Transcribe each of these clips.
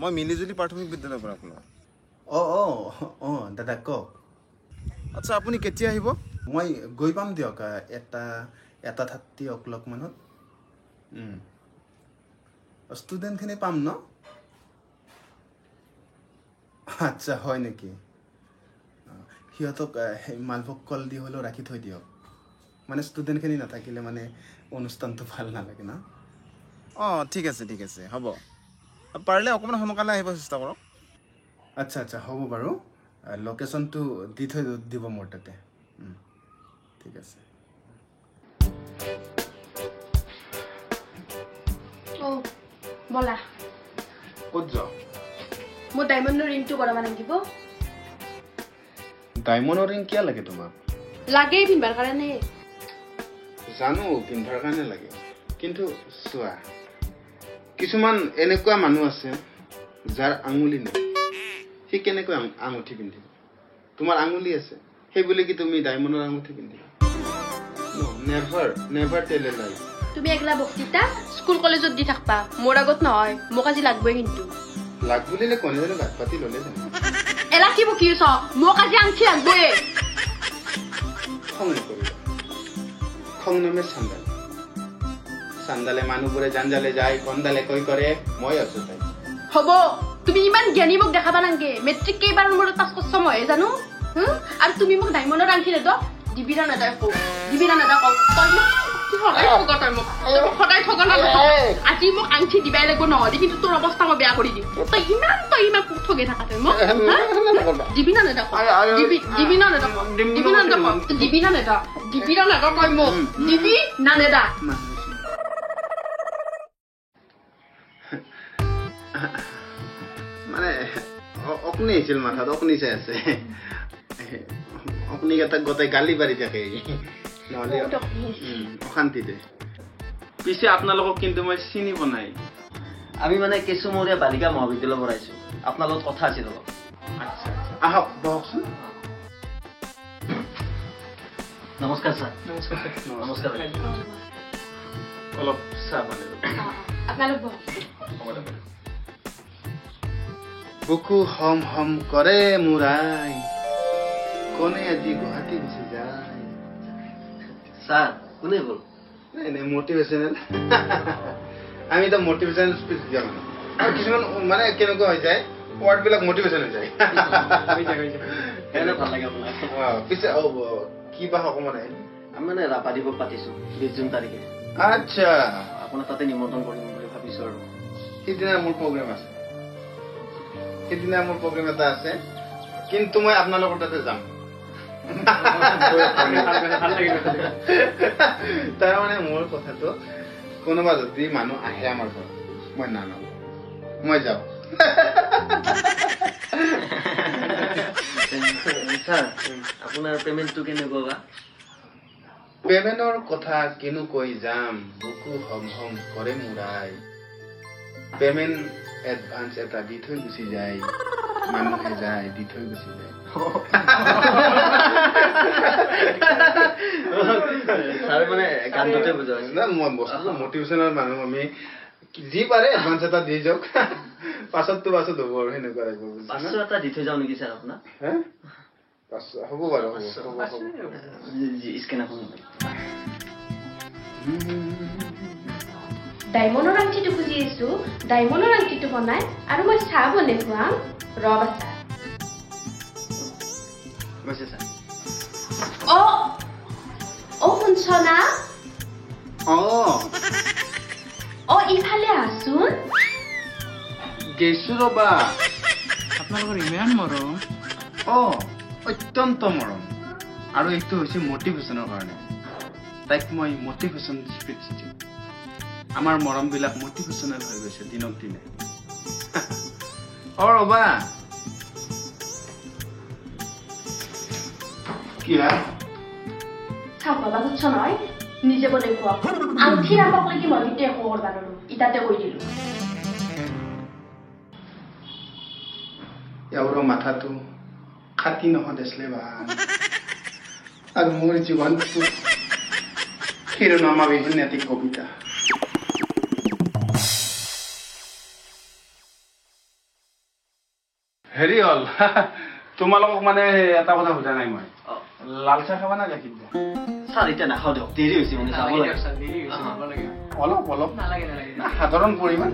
মই মিলিজুলি প্ৰাথমিক বিদ্যালয়ৰ পৰা ক'লো। দাদা কওক। আচ্ছা আপুনি কেতিয়া আহিব? মই গৈ পাম দিয়ক 1:30 মানত। ষ্টুডেণ্টখিনি পাম ন? আচ্ছা হয় নেকি? সিহঁতক মালভোগ কল দি হ'লেও ৰাখি থৈ দিয়ক। মানে ষ্টুডেণ্টখিনি নাথাকিলে মানে অনুষ্ঠানটো ভাল নালাগে না। ঠিক আছে হ'ব। পাৰিলে অকণমান সোনকালে আহিব চেষ্টা কৰক। আচ্ছা হ'ব বাৰু। লোকেশ্যনটো দি থৈ দিব মোৰ তাতে। ঠিক আছে। বলা ক'ত যাওঁ? মোৰ ডায়মণ্ডৰ ৰিংটো বনাব লাগিব। ডায়মণ্ডৰ ৰিং কিয় লাগে তোমাক? লাগেই পিন্ধাৰ কাৰণে। জানো পিন্ধাৰ কাৰণে লাগে, কিন্তু চোৱা কিছুমান এনেকুৱা মানুহ আছে যাৰ আঙুলি নাই, সি কেনেকৈ আঙুঠি পিন্ধিব? তোমাৰ আঙুলি আছে সেই বুলি কি তুমি ডায়মণ্ডৰ আঙুঠি পিন্ধিবা? নেভাৰ টেল এ লাই। তুমি একলা বক্তৃতা স্কুল কলেজত দি থাকবা, মোৰ আগত নহয়। মোক আজি লাগবই। কিন্তু লাগ বুলিলে কণীজনে গাত পাতি ললে জানো? এলা কি বকি আছ? মোক আজি আঙঠি লাগবই। খং নকৰিবা। খং নামে চান্দাল। চান্দালে মানুহবোৰে জানজালে যায়, কন্দালে কৈ কৰে। মই আছো তাই। হ'ব তুমি ইমান জ্ঞানী মোক দেখাবা নাংগে। মেট্ৰিক কেইবাৰ নম্বৰত পাছ কৰছ মইহে জানো। আৰু তুমি মোক ডায়মণ্ডৰ আঙঠি নেদ দিবিৰা নেদাই কওঁ। তই মোক সদায় ঠগ আজি মোক আঙঠি দিবাই লাগিব নহলে কিন্তু তোৰ অৱস্থা মই বেয়া কৰি দিম। তই ইমান ঠগে থাকা তই মোক দিবি না নেদা দিবি না নেদা তই মোক দিবি না নেদা। মানে অকনি আহিছিল মাথাত, অকনি চাই আছে। অকনি এটা গোটাই গালি পাৰি থাকে, নহলে অশান্তি দে। পিছে আপোনালোকক কিন্তু মই চিনি পোৱা নাই। আমি মানে কেঁচুমৰীয়া বালিকা মহাবিদ্যালয় পঢ়াইছো। আপোনাৰ লগত কথা আছিল অলপ। আচ্ছা আহক বহকচোন। নমস্কাৰ ছাৰ। নমস্কাৰ। অলপ চাহ পানী আপোনালোক বুকু হম হম কৰে মুৰাই, কোনে আজি গুৱাহাটী গুচি যায়। ছাৰ কোনে গ'ল? নাই মটিভেশ্যনেল। আমি এটা মটিভেশ্যনেল স্পিচ দিয়া মানুহ। আৰু কিছুমান মানে কেনেকুৱা হৈ যায়, ৱাৰ্ড বিলাক মটিভেশ্যন হৈ যায়। ভাল লাগে আপোনাৰ। পিছে কিবা অকমান আহিলে আমি মানে ৰাভা দিৱস পাতিছো 20 জুন তাৰিখে। আচ্ছা আপোনাৰ তাতে নিমন্ত্ৰণ কৰিম বুলি ভাবিছো। আৰু সেইদিনা মোৰ প্ৰগ্ৰেম আছে। সেইদিনা মোৰ প্ৰগ্ৰেম এটা আছে, কিন্তু মই আপোনালোকৰ তাতে যাম। তাৰ মানে মোৰ কথাটো, কোনোবা যদি মানুহ আহে আমাৰ ঘৰত, মই নানাম, মই যাওঁ। ছাৰ আপোনাৰ পেমেণ্টটো কেনেকুৱা বা? পেমেণ্টৰ কথা কিনো কৈ যাম, বুকু হম হম কৰে মুৰাই। পেমেণ্ট এডভান্স এটা দি থৈ গুচি যায়, মানুহে যায় দি থৈ গুচি যায়। ছাৰ মানে গানটোতে বুজাই না মই বস্তুটো মটিভেশ্যনেল মানুহ। আমি যি পাৰে এডভান্স এটা দি যাওক, পাছততো পাছত হ'ব আৰু সেনেকুৱা লাগিব। 500 এটা দি থৈ যাওঁ নেকি ছাৰ আপোনাক? হে 500 হ'ব বাৰু। স্কেনাৰ খন ডায়মণ্ডৰ আঙঠিটো খুজি আছো। ডায়মণ্ডৰ আঙঠিটো বনাই আৰু মই চাহ বনাই খুৱাম। ৰব আছা গৈছে ছাৰ। শুনছ না? ইফালে আছোন। গেছো ৰবা। আপোনালোকৰ ইমান মৰম। অত্যন্ত মৰম। আৰু এইটো হৈছে মটিভেশ্যনৰ কাৰণে। তাইক মই মটিভেশ্যন স্পিচ দিওঁ। আমাৰ মৰম বিলাক মটিভেশ্যনেল হৈ গৈছে দিনক দিনে। ৰবা কি চাহ বাবা বুঝছ নহয়, নিজে বনাই খোৱা। আঙঠি নাপাক লাগি মই কিন্তু একো কৰবা নোৱাৰো। ইটাতে কৈ দিলো। এওঁৰ মাথাটো খাটি নহদেছিলে ভাল। আৰু মোৰ জীৱনটো শিৰোনামাবিহীন এটি কবিতা। হেৰি হ'ল তোমালোকক মানে এটা কথা সোধা নাই মই লাল চাহ খাবা না গাখীৰ দিয়া স্যাৰ এটা নাখাও দিয়ক দেৰি হয়েছে মানে যাব লাগে অলপ অলপ সাধাৰণ পৰিমাণ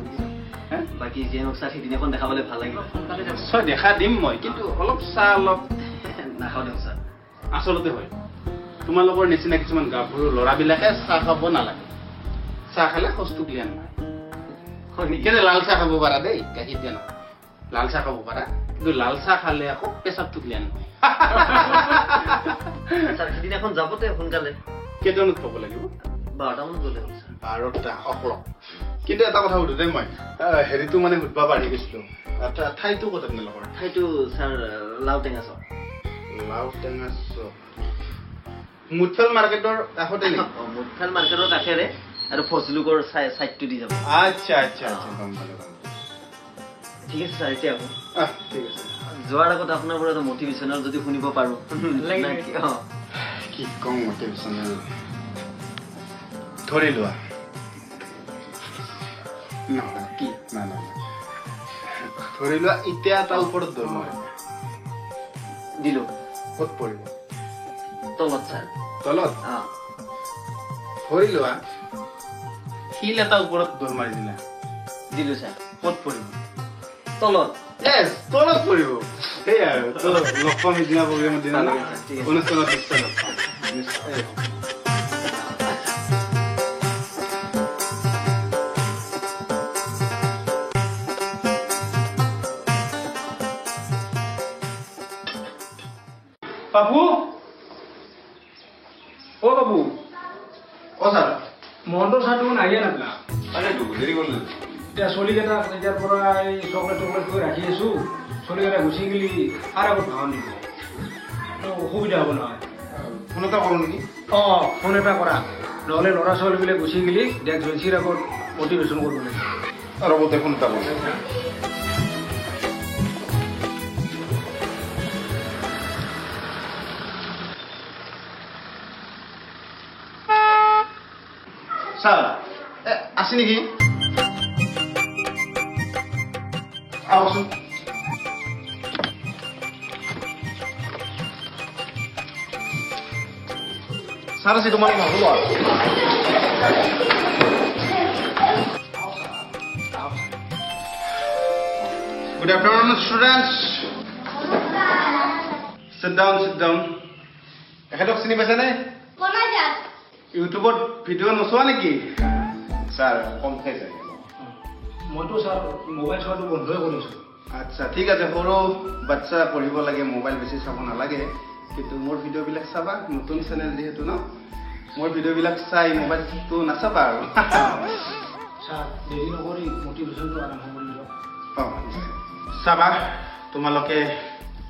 বাকি যে হোক স্যার সেদিনাখন দেখাবলে ভাল লাগিব নিশ্চয় দেখা দিম মই কিন্তু অলপ চাহ অলপ নাখাও দিয়ক স্যার আচলতে হয় তোমালোকৰ নিচিনা কিছুমান গাভৰু ল'ৰাবিলাকে চাহ খাব নালাগে চাহ খালে সস্তু ক্লিয়াৰ নহয় কিন্তু লাল চাহ খাব পাৰা দেই গাখীৰ দিয়া নহয় লাল চাহ খাব পাৰা কিন্তু লাল চাহ খালে আকৌ পেচাবটো ক্লিয়াৰ নহয় স্যার সেদিনাখন যাবতে সোনকালে কেইজনত পাব লাগিব 12টা মান গ'লে 12টা অকলক কিন্তু এটা কথা সুধো দেই মই হেৰিটো মানে সুধবা পাৰি গৈছিলো ঠাইটো ক'ত আপোনালোকৰ ঠাইটো স্যাৰ লাউটেঙা চক লাউটেঙা চক মুঠফেল মাৰ্কেটৰ কাষতে নেকি মুঠফেল মাৰ্কেটৰ কাষেৰে আৰু ফজলুকৰ সাইডটো দি যাব আচ্ছা আচ্ছা আচ্ছা গম পালো ঠিক আছে স্যার এতিয়া আকৌ ঠিক আছে যোৱাৰ আগত আপোনাৰ পৰা মটিভেশ্যনেল যদি শুনিব পাৰো কি কম মটিভেশ্যনেল ধৰি লোৱা নহয় কি না না ধৰি লোৱা এতিয়া এটা ওপৰত দৌৰ মাৰে দিলো ক'ত পৰিব তলত স্যাৰ তলত ধৰি লোৱা শিল এটা ওপৰত দৌৰ মাৰি দিলা দিলো স্যাৰ ক'ত পৰিব তলত তলত পৰিব সেই আৰু লগ পাম সিদিনা প্ৰগ্ৰেমৰ দিনা অনুষ্ঠানত নিশ্চয় লগ পাম বাবু ও বাবু অ ছাৰ মহন্তৰ চাহটো নাহিয়ে নাপলা তাকেতো দেৰি কৰিলে এতিয়া চলিকেইটা এতিয়াৰ পৰা এই চকলেট কৰি ৰাখি আছো চলিকেইটা গুচি গেলি আৰু আগত ভাও নিব অসুবিধা হ'ব নহয় ফোন এটা কৰোঁ নেকি ফোন এটা কৰা নহ'লে ল'ৰা ছোৱালীবিলাক গুচি গেলি ডেস্ক বেঞ্চিৰ আগত মটিভেশ্যন কৰিব লাগিব ৰ'ব দে ফোন এটা কৰোঁ ছাৰ আছে নেকি আহকচোন ছাৰ আছে তোমালোক নহ'ব আৰু good afternoon students sit down এখেতক চিনি পাইছেনে ইউটিউবত ভিডিঅ' নোচোৱা নেকি ছাৰ কম খাই যায় মইতো ছাৰ মোবাইল চোৱাটো বন্ধই কৰিছোঁ আচ্ছা ঠিক আছে সৰু বাচ্চা পঢ়িব লাগে মোবাইল বেছি চাব নালাগে কিন্তু মোৰ ভিডিঅ'বিলাক চাবা নতুন চেনেল যিহেতু ন মোৰ ভিডিঅ'বিলাক চাই মোবাইলটো নাচাবা আৰু ছাৰ দেৰি নকৰি মটিভেশ্যনটো আৰম্ভ কৰি দিয়ক চাবা তোমালোকে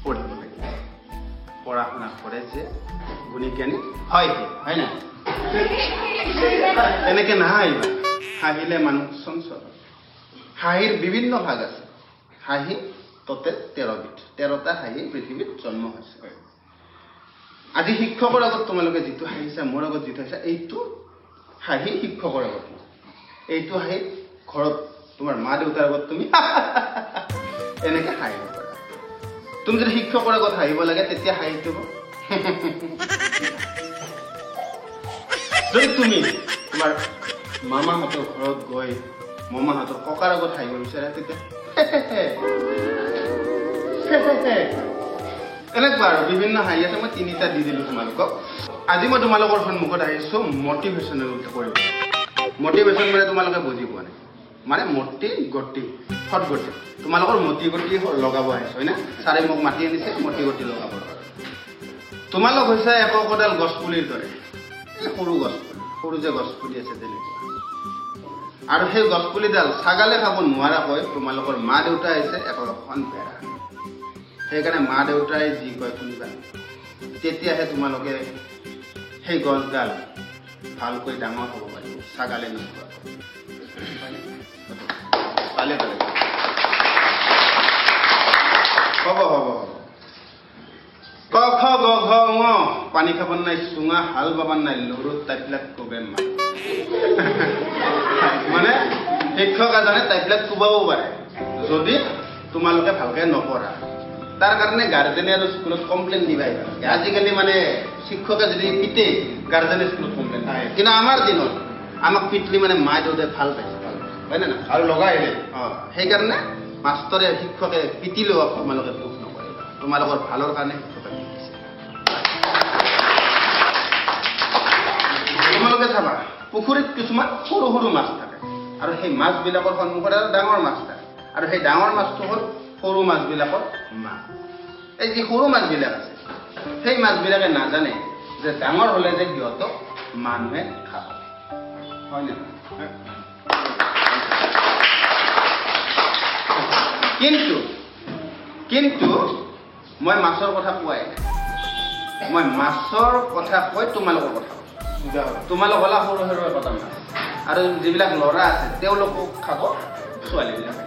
পঢ়িব লাগে পঢ়া শুনা কৰে যে গুণী জ্ঞানী হয় না এনেকে নাহাঁহিবা হাঁহিলে মানুহ চঞ্চল হাঁহিৰ বিভিন্ন ভাগ আছে হাঁহি টোটেল 13টা হাঁহি পৃথিৱীত জন্ম হৈছে আজি শিক্ষকৰ আগত তোমালোকে যিটো হাঁহিছা মোৰ আগত যিটো হাঁহিছা এইটো হাঁহি শিক্ষকৰ আগত এইটো হাঁহি ঘৰত তোমাৰ মা দেউতাৰ আগত তুমি এনেকে হাঁহিব পাৰা তুমি যদি শিক্ষকৰ আগত হাঁহিব লাগে তেতিয়া হাঁহিটো যদি তুমি তোমাৰ মামাহঁতৰ ঘৰত গৈ মামাহঁতৰ ককাৰ আগত হাঁহিব বিচাৰা তেতিয়া এনেকুৱা আৰু বিভিন্ন হাঁহি আছে মই 3টা দি দিলো তোমালোকক আজি মই তোমালোকৰ সন্মুখত আহিছো মটিভেশ্যনেল কৰিব মটিভেশ্যন মানে তোমালোকে বুজি পোৱা নাই মানে মতি গতি সৎ গতি তোমালোকৰ মতি গতি লগাব আহিছো হয় না ছাৰে মোক মাতি আনিছে মতি গতি লগাব তোমালোক হৈছে একোডাল গছ পুলিৰ দৰে সৰু গছ পুলি সৰু যে গছ পুলি আছে তেনেকুৱা আৰু সেই গছ পুলিডাল ছাগালে খাব নোৱাৰাকৈ তোমালোকৰ মা দেউতা হৈছে এখন বেৰা সেইকাৰণে মা দেউতাই যি কয় শুনিবা তেতিয়াহে তোমালোকে সেই গছডাল ভালকৈ ডাঙৰ হ'ব পাৰিব ছাগালে নোখোৱা পালে পালে হ'ব ক খ গ ঘ ঙ পানী খাব নাই চুঙা হাল বাবান নাই লৰুত টাইপবিলাক প্ৰগ্ৰেম মানে শিক্ষক এজনে টাইপবিলাক কোবাব পাৰে যদি তোমালোকে ভালকে নপঢ়া তাৰ কাৰণে গাৰ্জেনে আৰু স্কুলত কমপ্লেইন দিবাই লাগে আজিকালি মানে শিক্ষকে যদি পিতে গাৰ্জেনে স্কুলত কমপ্লেইন দিয়ে কিন্তু আমাৰ দিনত আমাক পিটলি মানে মায়ে দেউতাই ভাল পাইছে হয়নে না আৰু লগাই আহিলে সেইকাৰণে মাষ্টৰে শিক্ষকে পিটিলেও তোমালোকে দুখ নকৰিবা তোমালোকৰ ভালৰ কাৰণে শিক্ষকে পিটিছে তোমালোকে চাবা পুখুৰীত কিছুমান সৰু সৰু মাছ থাকে আৰু সেই মাছবিলাকৰ সন্মুখত আৰু ডাঙৰ মাছ থাকে আৰু সেই ডাঙৰ মাছটো হ'ল সৰু মাছবিলাকৰ মা এই যি সৰু মাছবিলাক আছে সেই মাছবিলাকে নাজানে যে ডাঙৰ হ'লে যে সিহঁতক মানুহে খাব হয় নে কিন্তু মই মাছৰ কথা কোৱাই নাই মই মাছৰ কথা কৈ তোমালোকৰ কথা তোমালোক হ'লা সৰু সৰু এটা মাছ আৰু যিবিলাক ল'ৰা আছে তেওঁলোকক খাব ছোৱালীবিলাক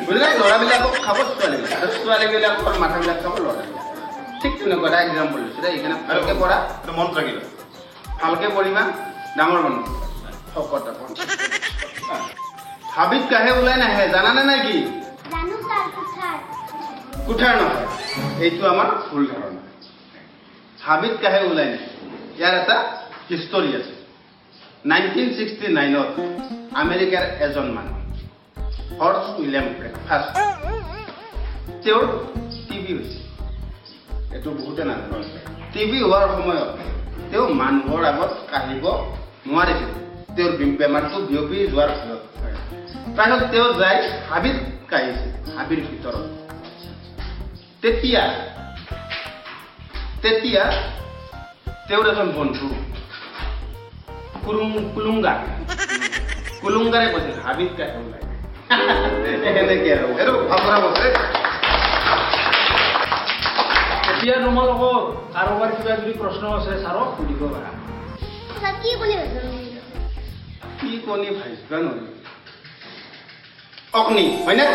বুজিলে ল'ৰাবিলাকক খাব ছোৱালীবিলাক আৰু ছোৱালীবিলাকৰ মাথাবিলাক খাব ল'ৰাবিলাক ঠিক তেনেকুৱা এটা এক্সাম্পল লৈছোঁ দেই এইকাৰণে ভালকৈ পঢ়া মনত ৰাখিবা ভালকৈ পঢ়িবা ডাঙৰ মানুহ শকত হাবিত কাহে ওলাই নাহে জানানে নাই কি কুঠাৰ নহয় এইটো আমাৰ ভুল ধাৰণা হাবিত কাহে ওলাই নাহে ইয়াৰ এটা হিষ্টৰী আছে 1969ত আমেৰিকাৰ এজন মানুহ হৰ্চ উইলিয়াম ব্ৰেকফাষ্ট তেওঁৰ টিবি হৈছে এইটো বহুতে নাজানে টিবি হোৱাৰ সময়ত তেওঁ মানুহৰ আগত কাঢ়িব নোৱাৰিছিল তেওঁৰ বেমাৰটো বিয়পি যোৱাৰ ফলত তাৰপিছত তেওঁ যাই হাবিত কাঢ়িছিল হাবিৰ ভিতৰত তেতিয়া তেওঁৰ এজন বন্ধু কুলুংগাৰে কৈছিল হাবিত কাঢ়ে ওলাই এনেকে আৰু এইটো ভাল কথা কৈছে এতিয়া তোমালোকৰ কাৰোবাৰ কিবা যদি প্ৰশ্ন আছে ছাৰক সুধিব পাৰা কি কণী ভাবিবা নোৱাৰি অগ্নি হয়নে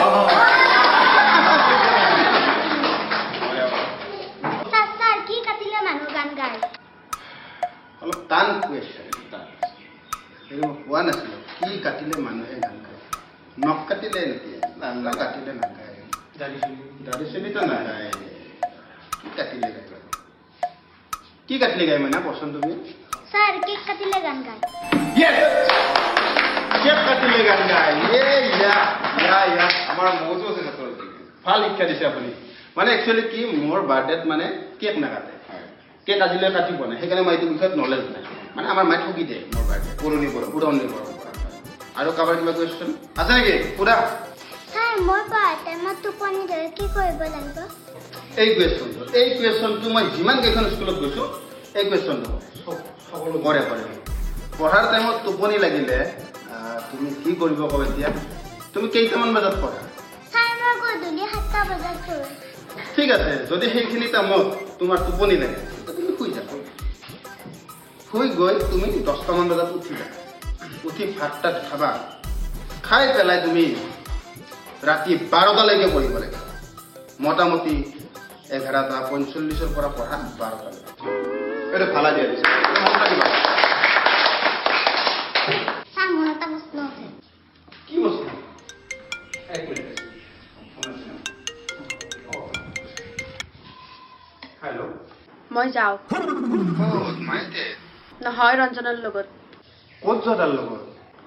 অলপ টান কুৱেশ্যন এইটো কোৱা নাছিলো কি কাটিলে মানুহে গান গায় নখ কাটিলে নেকি নাংলা কাটিলে নাগায় দাড়ি চুলিটো নাগায় কি কাটিলে গায় কি কাটিলে গায় মানে কোৱাচোন তুমি কেক কাটিলে গান গায় কেক কাটিলে গান গায় আমাৰ মগজু আছে ভাল শিক্ষা দিছে আপুনি মানে একচুৱেলি কি মোৰ বাৰ্থডেত মানে কেক নাকাটে কেক আজিলৈ কাটিব নাই সেইকাৰণে মই এইটো বিষয়ত নলেজ নাই মানে আমাৰ মায়ে ঠগি দিয়ে মোৰ বাৰ্থডে পুৰণি পৰা আৰু কাৰোবাৰ কিবা কুৱেশ্যন আছে নেকি পুৰা এই কুৱেশ্যনটো মই যিমান কেইখন স্কুলত গৈছোঁ এই কুৱেশ্যনটো সকলো কৰে পঢ়াৰ টাইমত টোপনি লাগিলে তুমি কি কৰিব ক'ব এতিয়া তুমি কেইটামান বজাত পঢ়া ঠিক আছে যদি সেইখিনি টাইমত তোমাৰ টোপনি লাগে তুমি শুই যাবা শুই গৈ তুমি 10টামান বজাত উঠিবা উঠি ভাত তাত খাবা খাই পেলাই তুমি ৰাতি 12টালৈকে পঢ়িব লাগে মোটামুটি 11:45 পৰা পঢ়া 12টালৈকে এইটো ভালা দিয়া দিছে কি বস্তু এক মিনিট হেল্ল' মই যাওঁ নহয় ৰঞ্জনৰ লগত ক'ত যোৱা তাৰ লগত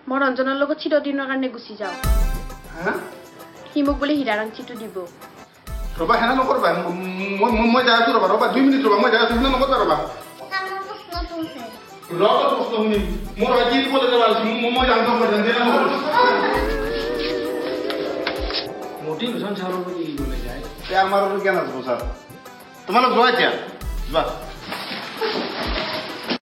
মই ৰঞ্জনৰ লগত চিৰদিনৰ কাৰণে গুচি যাওঁ সি মোক বোলে হীৰা আংচিটো দিব ৰবা হেনা নকৰবা মই যাই আছো ৰবা 2 মিনিট ৰবা মই যাই আছো হেনা নকৰবা ৰবা ৰবা প্ৰশ্ন শুনিম মোৰ আজি ক'লে যাব আছে মই জানো মোটিভেশ্যন ছাৰৰ প্ৰতি কি ক'লে যায় আমাৰ কেনে আছে ছাৰ তোমালোক যোৱা এতিয়া যোৱা